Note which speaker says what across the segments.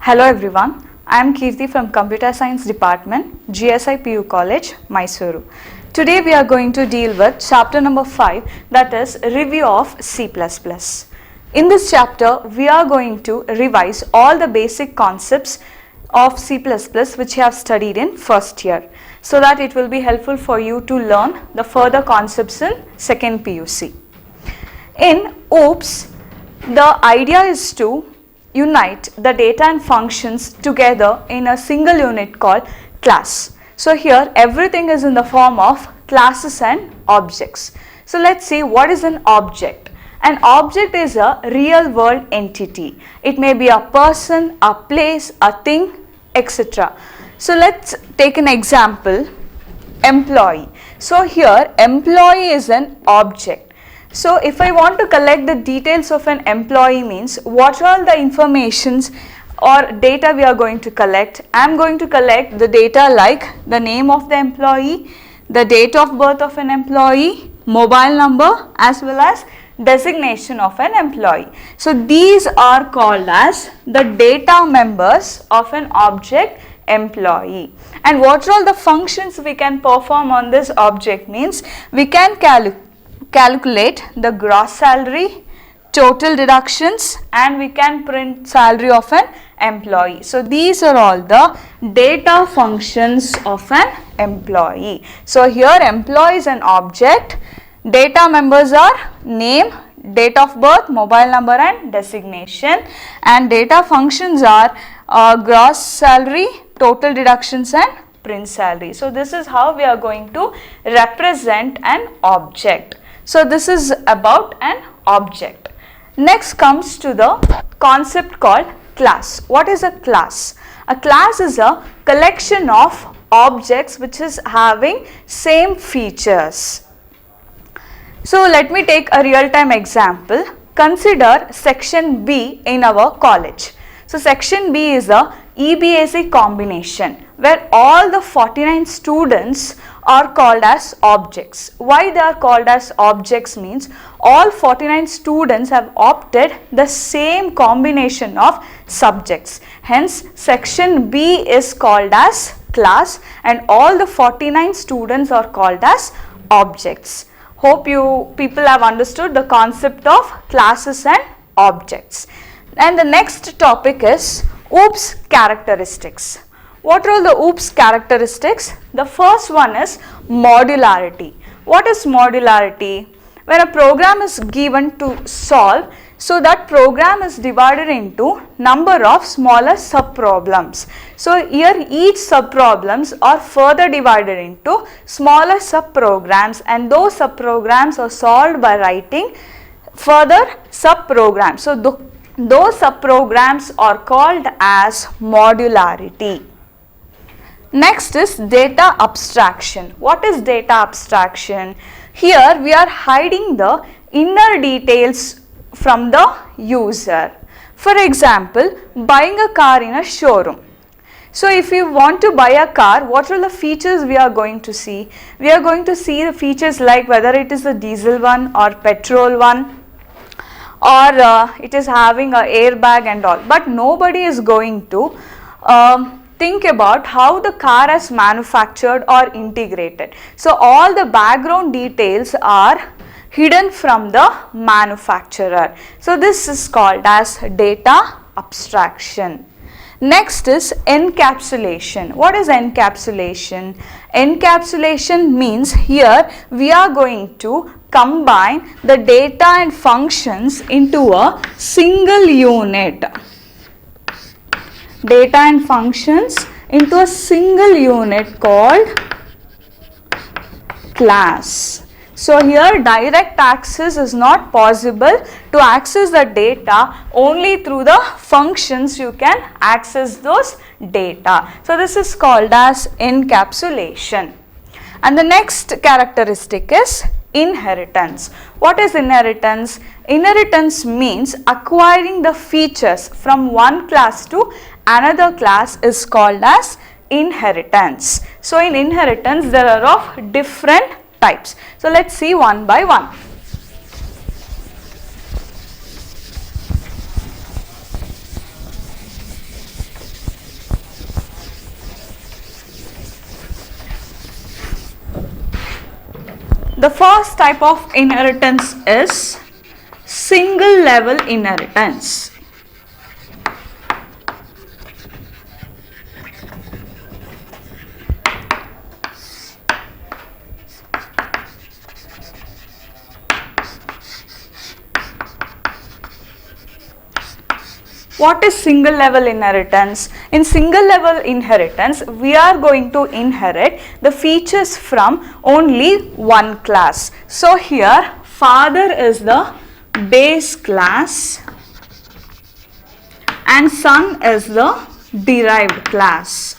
Speaker 1: Hello everyone, I am Kirti from Computer Science Department, GSI PU College, Mysuru. Today we are going to deal with chapter number 5, that is Review of C++. In this chapter, we are going to revise all the basic concepts of C++ which you have studied in first year, so that it will be helpful for you to learn the further concepts in second PUC. In OOPS, the idea is to unite the data and functions together in a single unit called class. So here everything is in the form of classes and objects. So let's see what is an object. An object is a real world entity. It may be a person, a place, a thing, etc. So let's take an example, employee. So here employee is an object. So if I want to collect the details of an employee, means what are the informations or data we are going to collect. I am going to collect the data like the name of the employee, the date of birth of an employee, mobile number, as well as designation of an employee. So these are called as the data members of an object employee. And what are all the functions we can perform on this object, means we can calculate the gross salary, total deductions, and we can print salary of an employee. So these are all the data functions of an employee. So here employee is an object, data members are name, date of birth, mobile number and designation, and data functions are gross salary, total deductions and print salary. So this is how we are going to represent an object. So this is about an object. Next comes to the concept called class. What is a class? A class is a collection of objects which is having same features. So let me take a real-time example. Consider section B in our college. So section B is a EBAC combination where all the 49 students are called as objects. Why they are called as objects means all 49 students have opted the same combination of subjects. Hence section B is called as class and all the 49 students are called as objects. Hope you people have understood the concept of classes and objects. And the next topic is OOPS characteristics. What are the OOPS characteristics? The first one is modularity. What is modularity? When a program is given to solve, so that program is divided into number of smaller subproblems. So here each subproblems are further divided into smaller subprograms, and those subprograms are solved by writing further subprograms. So those subprograms are called as modularity. Next is data abstraction. What is data abstraction? Here we are hiding the inner details from the user. For example, buying a car in a showroom. So if you want to buy a car, what are the features we are going to see? We are going to see the features like whether it is a diesel one or petrol one, or it is having a airbag and all. But nobody is going to think about how the car is manufactured or integrated. So all the background details are hidden from the manufacturer. So this is called as data abstraction. Next is encapsulation. What is encapsulation? Encapsulation means here we are going to combine the data and functions into a single unit. Data and functions into a single unit called class. So here direct access is not possible. To access the data, only through the functions you can access those data. So this is called as encapsulation. And the next characteristic is inheritance. What is inheritance? Inheritance means acquiring the features from one class to another class is called as inheritance. So in inheritance there are of different types. So let's see one by one. The first type of inheritance is single level inheritance. What is single level inheritance? In single level inheritance, we are going to inherit the features from only one class. So here, father is the base class and son is the derived class.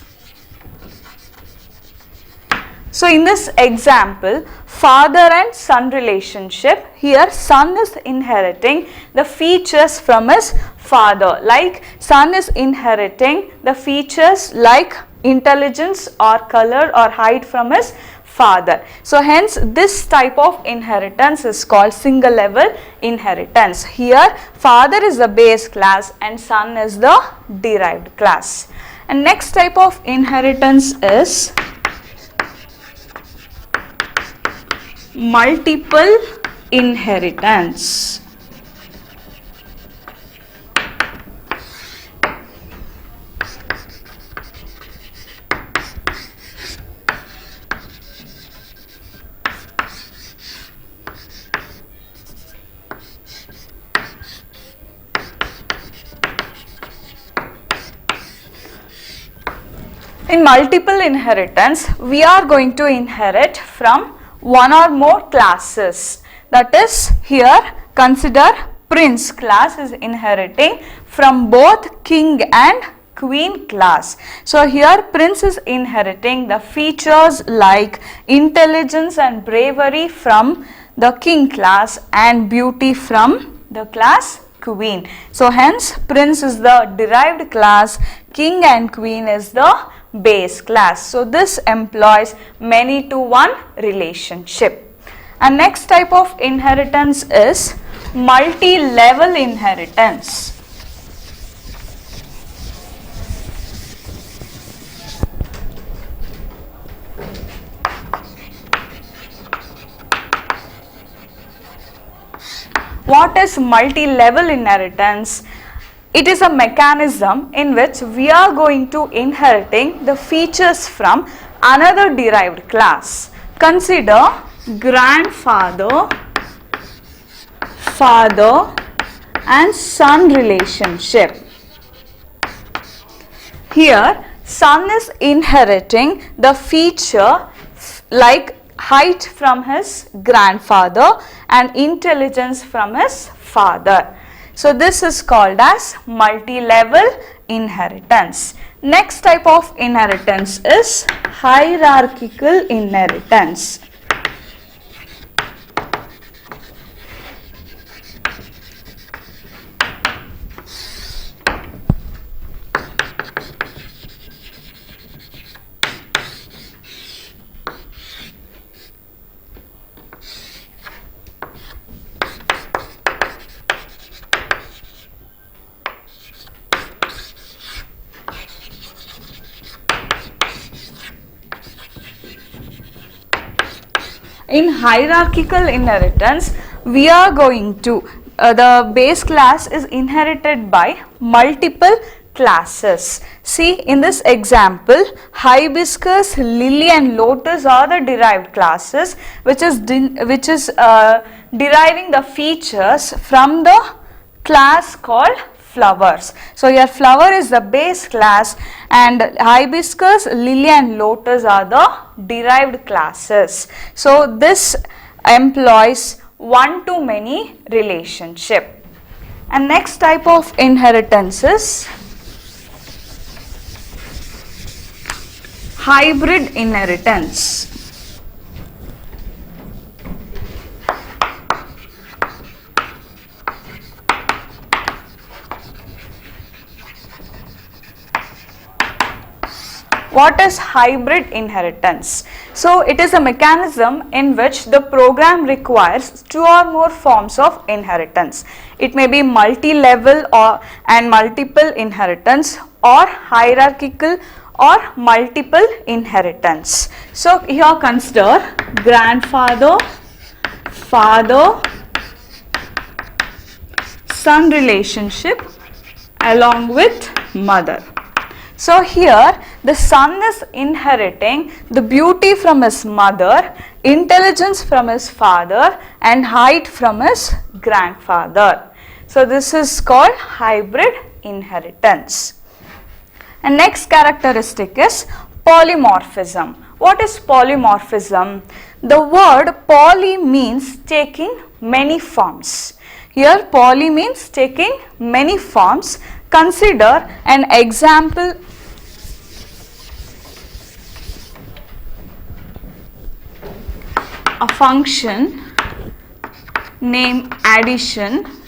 Speaker 1: So in this example, father and son relationship, here son is inheriting the features from his father, like son is inheriting the features like intelligence or color or height from his father. So hence this type of inheritance is called single level inheritance. Here father is the base class and son is the derived class. And next type of inheritance is multiple inheritance. In multiple inheritance, we are going to inherit from one or more classes. That is, here consider prince class is inheriting from both king and queen class. So here prince is inheriting the features like intelligence and bravery from the king class and beauty from the class queen. So hence prince is the derived class, king and queen is the base class. So this employs many to one relationship. And next type of inheritance is multi-level inheritance. What is multi-level inheritance? It is a mechanism in which we are going to inheriting the features from another derived class. Consider grandfather, father and son relationship. Here son is inheriting the feature like height from his grandfather and intelligence from his father. So this is called as multi-level inheritance. Next type of inheritance is hierarchical inheritance. In hierarchical inheritance, we are going to, the base class is inherited by multiple classes. See in this example, hibiscus, lily and lotus are the derived classes which is deriving the features from the class called flowers. So here flower is the base class and hibiscus, lily and lotus are the derived classes. So this employs one-to-many relationship. And next type of inheritance is hybrid inheritance. What is hybrid inheritance? So it is a mechanism in which the program requires two or more forms of inheritance. It may be multi-level and multiple inheritance or hierarchical or multiple inheritance. So here consider grandfather, father son relationship along with mother. So here the son is inheriting the beauty from his mother, intelligence from his father and height from his grandfather. So this is called hybrid inheritance. And next characteristic is polymorphism. What is polymorphism? The word poly means taking many forms. Here poly means taking many forms. Consider an example. A function named addition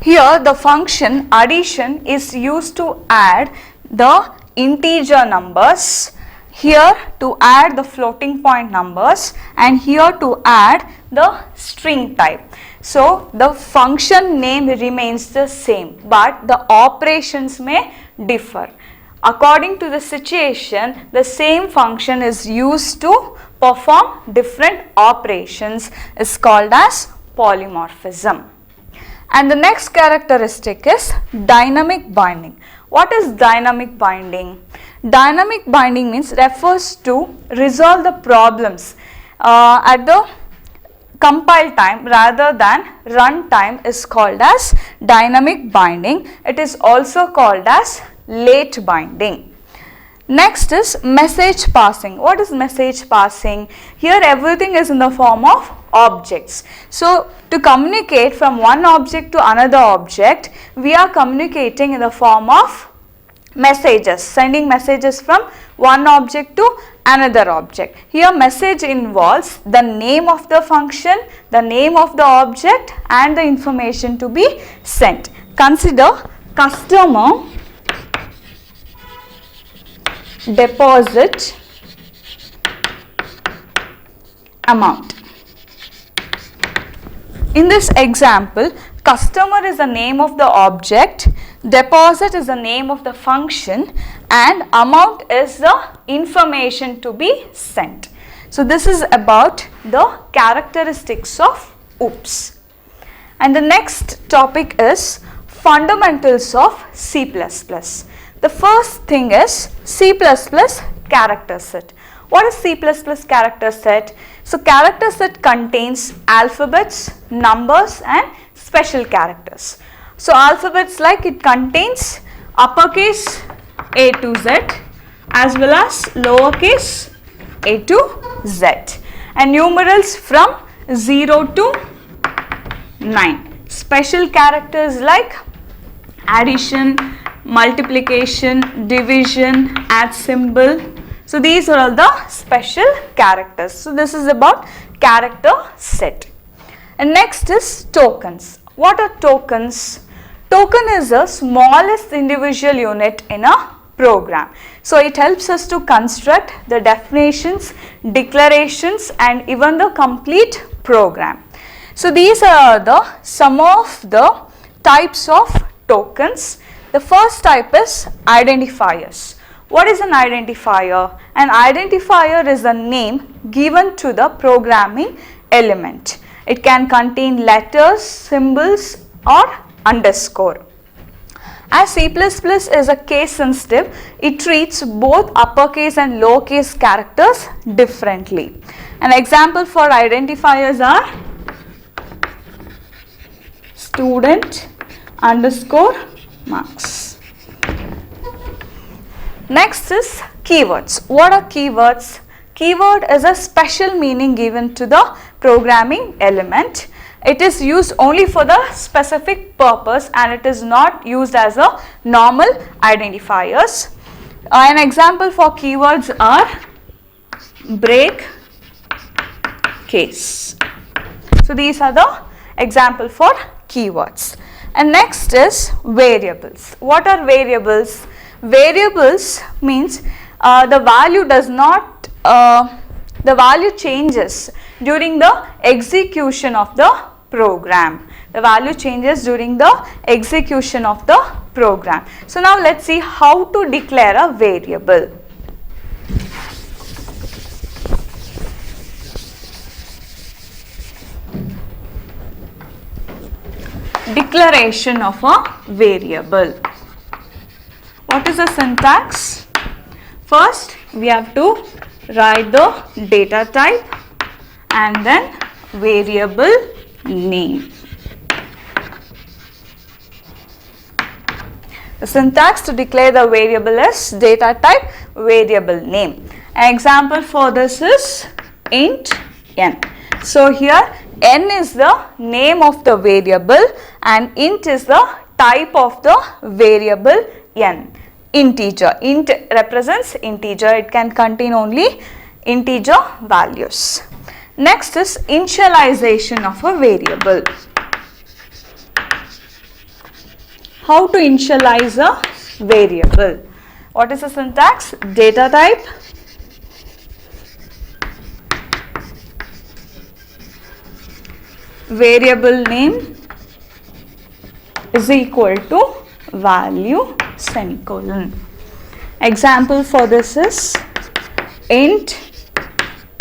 Speaker 1: Here the function addition is used to add the integer numbers, here to add the floating point numbers and here to add the string type. So the function name remains the same but the operations may differ. According to the situation, the same function is used to perform different operations is called as polymorphism. And the next characteristic is dynamic binding. What is dynamic binding? Dynamic binding means refers to resolve the problems at the compile time rather than run time is called as dynamic binding. It is also called as late binding. Next is message passing. What is message passing? Here everything is in the form of objects. So to communicate from one object to another object, we are communicating in the form of messages, sending messages from one object to another object. Here message involves the name of the function, the name of the object and the information to be sent. Consider customer deposit amount. In this example, customer is the name of the object, deposit is the name of the function and amount is the information to be sent. So this is about the characteristics of OOPS. And the next topic is fundamentals of C++. The first thing is C++ character set. What is C++ character set? So character set contains alphabets, numbers and special characters. So alphabets like it contains uppercase A to Z as well as lowercase a to z and numerals from 0 to 9. Special characters like addition, multiplication, division, add symbol. So these are all the special characters. So this is about character set. And next is tokens. What are tokens? Token is the smallest individual unit in a program. So it helps us to construct the definitions, declarations and even the complete program. So these are the some of the types of tokens. The first type is identifiers. What is an identifier? An identifier is a name given to the programming element. It can contain letters, symbols or underscore. As C++ is a case sensitive, it treats both uppercase and lowercase characters differently. An example for identifiers are student underscore marks. Next is keywords. What are keywords? Keyword is a special meaning given to the programming element. It is used only for the specific purpose and it is not used as a normal identifiers. An example for keywords are break case. So these are the example for keywords. And next is variables. What are variables? Variables means the value does not, the value changes during the execution of the program. The value changes during the execution of the program. So now let's see how to declare a variable. Declaration of a variable. What is the syntax? First we have to write the data type and then variable name. The syntax to declare the variable is data type, variable name. An example for this is int n. So here n is the name of the variable and int is the type of the variable n. Integer. Int represents integer. It can contain only integer values. Next is initialization of a variable. How to initialize a variable? What is the syntax? Data type, variable name is equal to value semicolon. Example for this is int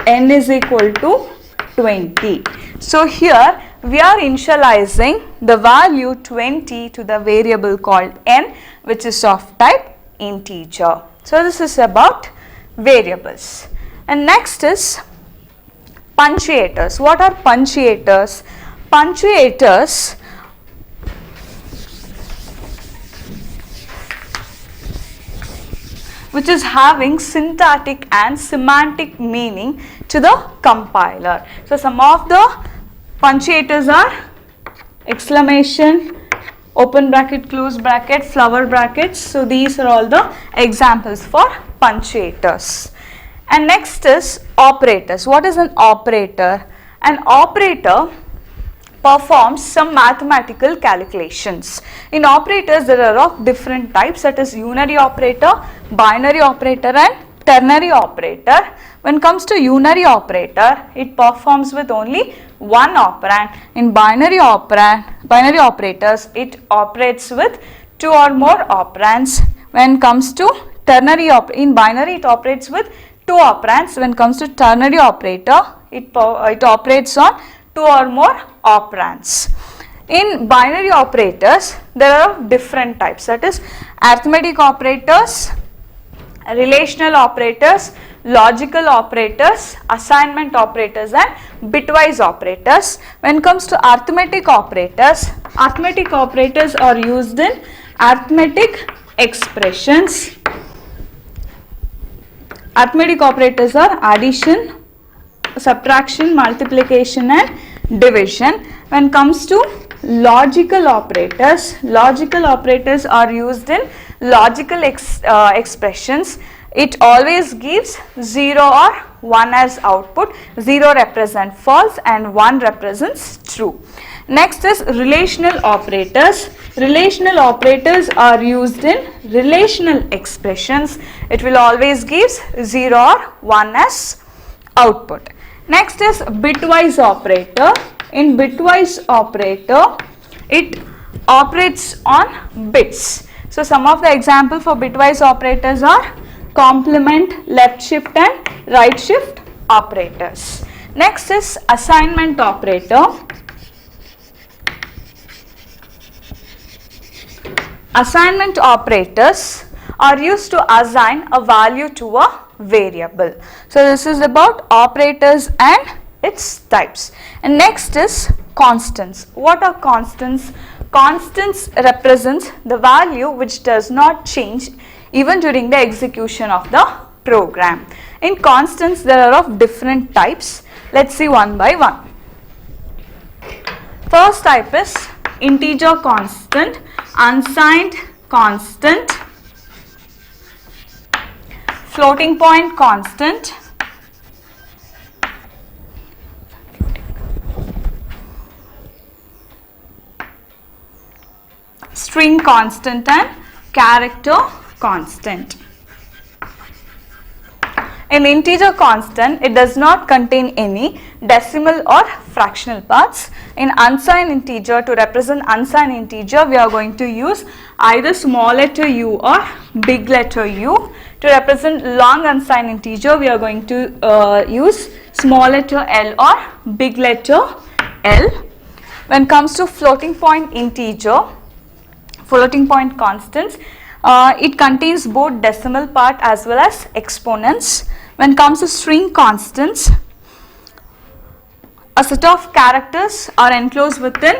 Speaker 1: n is equal to 20. So here we are initializing the value 20 to the variable called n, which is of type integer. So this is about variables. And next is punctuators. What are punctuators? Punctuators which is having syntactic and semantic meaning to the compiler. So some of the punctuators are exclamation, open bracket, close bracket, flower brackets. So these are all the examples for punctuators. And next is operators. What is an operator? An operator performs some mathematical calculations. In operators there are of different types, that is unary operator, binary operator and ternary operator. When it comes to unary operator, it performs with only one operand. In binary operators, it operates with two or more operands. When it comes to ternary in binary, it operates with two operands. When it comes to ternary operator, it operates on two or more operands. In binary operators, there are different types, that is arithmetic operators, relational operators, logical operators, assignment operators and bitwise operators. When it comes to arithmetic operators are used in arithmetic expressions. Arithmetic operators are addition, subtraction, multiplication and division. When it comes to logical operators are used in logical expressions. It always gives 0 or 1 as output. 0 represents false and 1 represents true. Next is relational operators. Relational operators are used in relational expressions. It will always give 0 or 1 as output. Next is bitwise operator. In bitwise operator, it operates on bits. So some of the example for bitwise operators are complement, left shift and right shift operators. Next is assignment operator. Assignment operators are used to assign a value to a variable. So this is about operators and its types. And next is constants. What are constants? Constants represents the value which does not change even during the execution of the program. In constants, there are of different types. Let's see one by one. First type is integer constant, unsigned constant, floating point constant, string constant and character constant. In integer constant, it does not contain any decimal or fractional parts. In unsigned integer, to represent unsigned integer, we are going to use either small letter u or big letter u. To represent long unsigned integer, we are going to use small letter l or big letter l. When it comes to floating point integer, floating point constants, it contains both decimal part as well as exponents. When it comes to string constants, a set of characters are enclosed within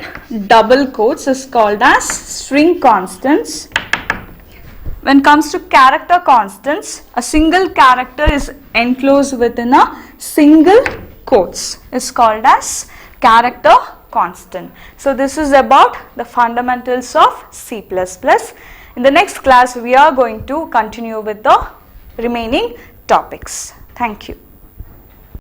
Speaker 1: double quotes is called as string constants. When it comes to character constants, a single character is enclosed within a single quotes is called as character constant. So this is about the fundamentals of C++. In the next class, we are going to continue with the remaining topics. Thank you.